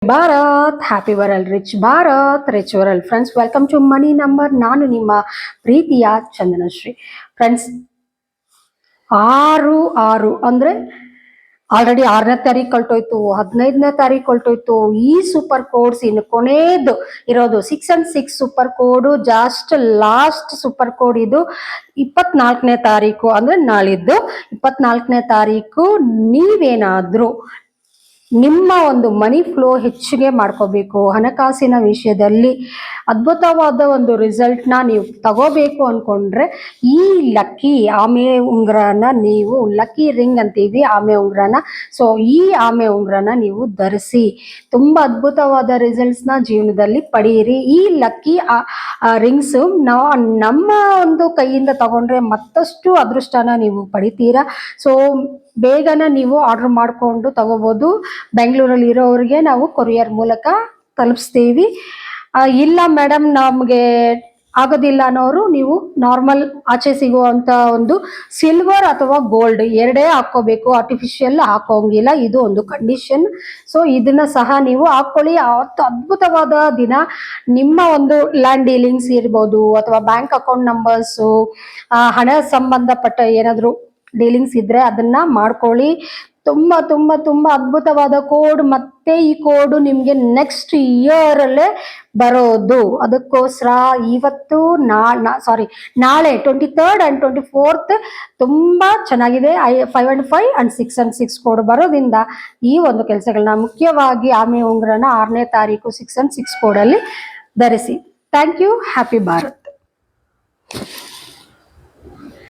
Bharat happy world rich world friends, welcome to money number. ನಾನು ನಿಮ್ಮ ಪ್ರೀತಿಯ ಚಂದನಶ್ರೀ. ಫ್ರೆಂಡ್ಸ್, 6/6 ಅಂದ್ರೆ ಆಲ್ರೆಡಿ 6ನೇ ತಾರೀಕು ಹೊರಟೋಯ್ತು, 15ನೇ ತಾರೀಕು ಹೊರಟೋಯ್ತು. ಈ ಸೂಪರ್ ಕೋಡ್ಸ್ ಇನ್ನು ಕೊನೆಯದು ಇರೋದು 6 and 6 super code, just last super code ಇದು 24ನೇ ತಾರೀಕು ಅಂದ್ರೆ ನಾಳಿದ್ದು 24ನೇ ತಾರೀಕು. ನೀವೇನಾದ್ರೂ ನಿಮ್ಮ ಒಂದು ಮನಿ ಫ್ಲೋ ಹೆಚ್ಚಿಗೆ ಮಾಡ್ಕೋಬೇಕು, ಹಣಕಾಸಿನ ವಿಷಯದಲ್ಲಿ ಅದ್ಭುತವಾದ ಒಂದು ರಿಸಲ್ಟ್ನ ನೀವು ತಗೋಬೇಕು ಅನ್ಕೊಂಡ್ರೆ ಈ ಲಕ್ಕಿ ಆಮೆ ಉಂಗುರನ, ನೀವು ಲಕ್ಕಿ ರಿಂಗ್ ಅಂತೀವಿ ಆಮೆ ಉಂಗುರನ, ಸೊ ಈ ಆಮೆ ಉಂಗುರನ ನೀವು ಧರಿಸಿ ತುಂಬಾ ಅದ್ಭುತವಾದ ರಿಸಲ್ಟ್ಸ್ನ ಜೀವನದಲ್ಲಿ ಪಡೆಯಿರಿ. ಈ ಲಕ್ಕಿ ರಿಂಗ್ಸ್ ನಮ್ಮ ಒಂದು ಕೈಯಿಂದ ತಗೊಂಡ್ರೆ ಮತ್ತಷ್ಟು ಅದೃಷ್ಟನ ನೀವು ಪಡಿತೀರಾ. ಸೊ ಬೇಗನೆ ನೀವು ಆರ್ಡರ್ ಮಾಡಿಕೊಂಡು ತಗೋಬಹುದು. ಬೆಂಗಳೂರಲ್ಲಿ ಇರೋರಿಗೆ ನಾವು ಕೊರಿಯರ್ ಮೂಲಕ ತಲುಪಿಸ್ತೀವಿ. ಇಲ್ಲ ಮೇಡಮ್ ನಮಗೆ ಆಗೋದಿಲ್ಲ ಅನ್ನೋರು ನೀವು ನಾರ್ಮಲ್ ಆಚೆ ಸಿಗುವಂತ ಒಂದು ಸಿಲ್ವರ್ ಅಥವಾ ಗೋಲ್ಡ್ ಎರಡೇ ಹಾಕೋಬೇಕು, ಆರ್ಟಿಫಿಷಿಯಲ್ ಹಾಕೋಂಗಿಲ್ಲ, ಇದು ಒಂದು ಕಂಡೀಷನ್. ಸೊ ಇದನ್ನ ಸಹ ನೀವು ಹಾಕೊಳ್ಳಿ. ಅದ್ಭುತವಾದ ದಿನ. ನಿಮ್ಮ ಒಂದು ಲ್ಯಾಂಡ್ ಡೀಲಿಂಗ್ಸ್ ಇರ್ಬೋದು ಅಥವಾ ಬ್ಯಾಂಕ್ ಅಕೌಂಟ್ ನಂಬರ್ಸು, ಹಣ ಸಂಬಂಧಪಟ್ಟ ಏನಾದ್ರು ಡೀಲಿಂಗ್ಸ್ ಇದ್ರೆ ಅದನ್ನ ಮಾಡ್ಕೊಳ್ಳಿ. ತುಂಬಾ ತುಂಬಾ ತುಂಬಾ ಅದ್ಭುತವಾದ ಕೋಡ್. ಮತ್ತೆ ಈ ಕೋಡ್ ನಿಮ್ಗೆ ನೆಕ್ಸ್ಟ್ ಇಯರ್ ಅಲ್ಲೇ ಬರೋದು. ಅದಕ್ಕೋಸ್ಕರ ಇವತ್ತು ನಾಳೆ 23rd and 24th ತುಂಬಾ ಚೆನ್ನಾಗಿದೆ. 5 and 5 and 6 and 6 ಕೋಡ್ ಬರೋದ್ರಿಂದ ಈ ಒಂದು ಕೆಲಸಗಳನ್ನ, ಮುಖ್ಯವಾಗಿ ಆಮೆ ಉಂಗುರನ 6ನೇ ತಾರೀಕು 6 and 6 ಕೋಡಲ್ಲಿ ಧರಿಸಿ. Thank you. ಹ್ಯಾಪಿ ಭಾರತ್.